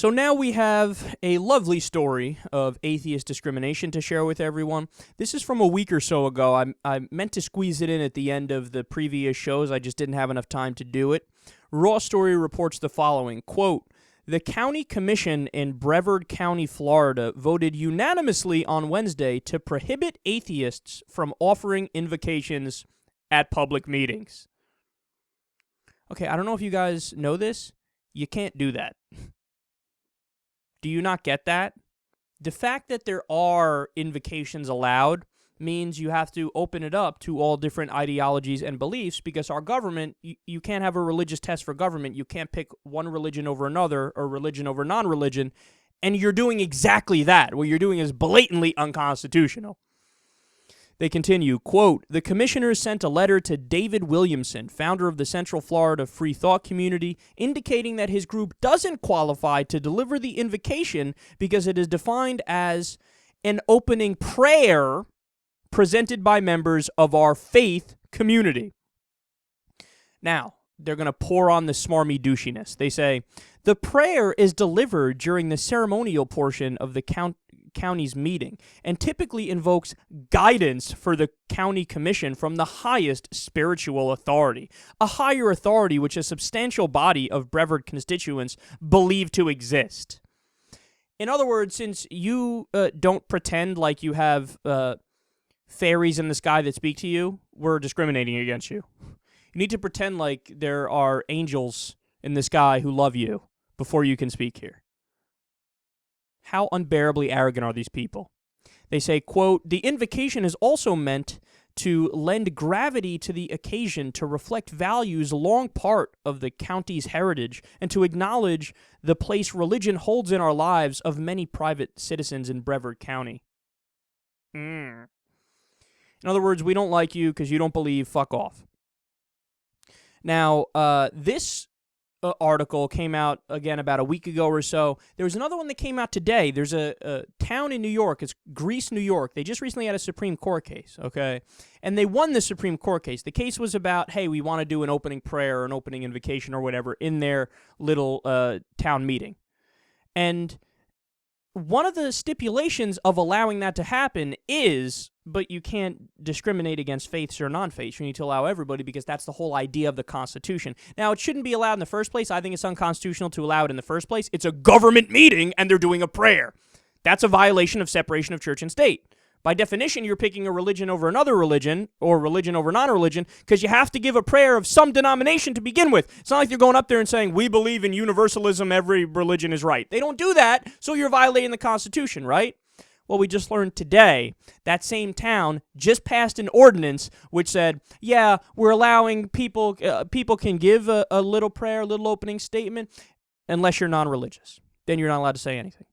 So now we have a lovely story of atheist discrimination to share with everyone. This is from a week or so ago. I meant to squeeze it in at the end of the previous shows. I just didn't have enough time to do it. Raw Story reports the following, quote, "The county commission in Brevard County, Florida, voted unanimously on Wednesday to prohibit atheists from offering invocations at public meetings." Okay, I don't know if you guys know this. You can't do that. Do you not get that? The fact that there are invocations allowed means you have to open it up to all different ideologies and beliefs, because our government, you can't have a religious test for government. You can't pick one religion over another or religion over non-religion, and you're doing exactly that. What you're doing is blatantly unconstitutional. They continue, quote, "The commissioners sent a letter to David Williamson, founder of the Central Florida Free Thought Community, indicating that his group doesn't qualify to deliver the invocation because it is defined as an opening prayer presented by members of our faith community." Now, they're going to pour on the smarmy douchiness. They say, "The prayer is delivered during the ceremonial portion of the county's meeting and typically invokes guidance for the county commission from the highest spiritual authority, a higher authority which a substantial body of Brevard constituents believe to exist." In other words, since you don't pretend like you have fairies in the sky that speak to you, we're discriminating against you. You need to pretend like there are angels in the sky who love you before you can speak here. How unbearably arrogant are these people? They say, quote, "The invocation is also meant to lend gravity to the occasion, to reflect values long part of the county's heritage, and to acknowledge the place religion holds in our lives of many private citizens in Brevard County." In other words, we don't like you because you don't believe, fuck off. Now, this article came out, again, about a week ago or so. There was another one that came out today. There's a town in New York. It's Greece, New York. They just recently had a Supreme Court case, okay? And they won the Supreme Court case. The case was about, hey, we want to do an opening prayer or an opening invocation or whatever in their little town meeting. And one of the stipulations of allowing that to happen is, but you can't discriminate against faiths or non-faiths. You need to allow everybody, because that's the whole idea of the Constitution. Now, it shouldn't be allowed in the first place. I think it's unconstitutional to allow it in the first place. It's a government meeting, and they're doing a prayer. That's a violation of separation of church and state. By definition, you're picking a religion over another religion, or religion over non-religion, because you have to give a prayer of some denomination to begin with. It's not like you're going up there and saying, we believe in universalism, every religion is right. They don't do that, so you're violating the Constitution, right? Well, we just learned today that same town just passed an ordinance which said, yeah, we're allowing people can give a little prayer, a little opening statement, unless you're non-religious. Then you're not allowed to say anything.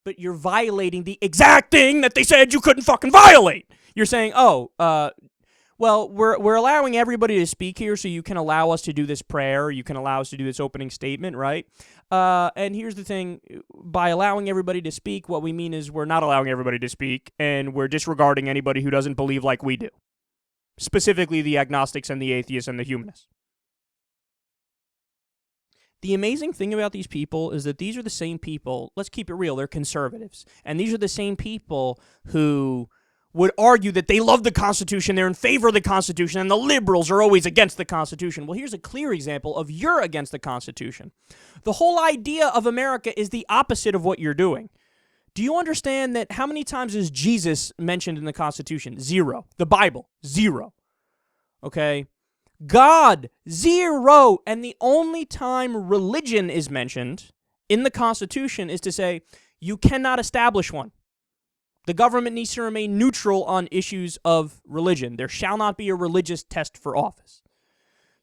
But you're violating the exact thing that they said you couldn't fucking violate. You're saying, well, we're allowing everybody to speak here, so you can allow us to do this prayer, you can allow us to do this opening statement, right? And here's the thing, by allowing everybody to speak, what we mean is we're not allowing everybody to speak, and we're disregarding anybody who doesn't believe like we do. Specifically the agnostics and the atheists and the humanists. The amazing thing about these people is that these are the same people, let's keep it real, they're conservatives. And these are the same people who would argue that they love the Constitution, they're in favor of the Constitution, and the liberals are always against the Constitution. Well, here's a clear example of you're against the Constitution. The whole idea of America is the opposite of what you're doing. Do you understand that how many times is Jesus mentioned in the Constitution? 0. The Bible, 0. Okay? God, 0. And the only time religion is mentioned in the Constitution is to say you cannot establish one. The government needs to remain neutral on issues of religion. There shall not be a religious test for office.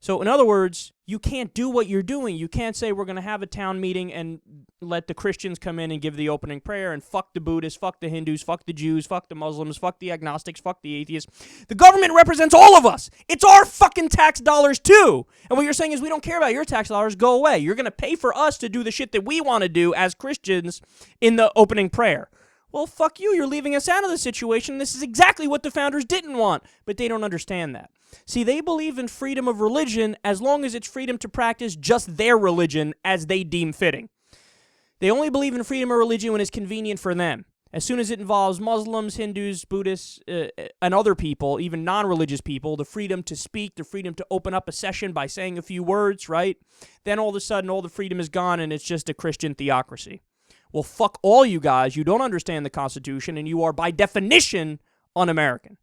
So in other words, you can't do what you're doing. You can't say we're going to have a town meeting and let the Christians come in and give the opening prayer and fuck the Buddhists, fuck the Hindus, fuck the Jews, fuck the Muslims, fuck the agnostics, fuck the atheists. The government represents all of us. It's our fucking tax dollars too. And what you're saying is we don't care about your tax dollars. Go away. You're going to pay for us to do the shit that we want to do as Christians in the opening prayer. Well, fuck you, you're leaving us out of the situation. This is exactly what the founders didn't want, but they don't understand that. See, they believe in freedom of religion as long as it's freedom to practice just their religion as they deem fitting. They only believe in freedom of religion when it's convenient for them. As soon as it involves Muslims, Hindus, Buddhists, and other people, even non-religious people, the freedom to speak, the freedom to open up a session by saying a few words, right? Then all of a sudden, all the freedom is gone and it's just a Christian theocracy. Well, fuck all you guys. You don't understand the Constitution and you are, by definition, un-American.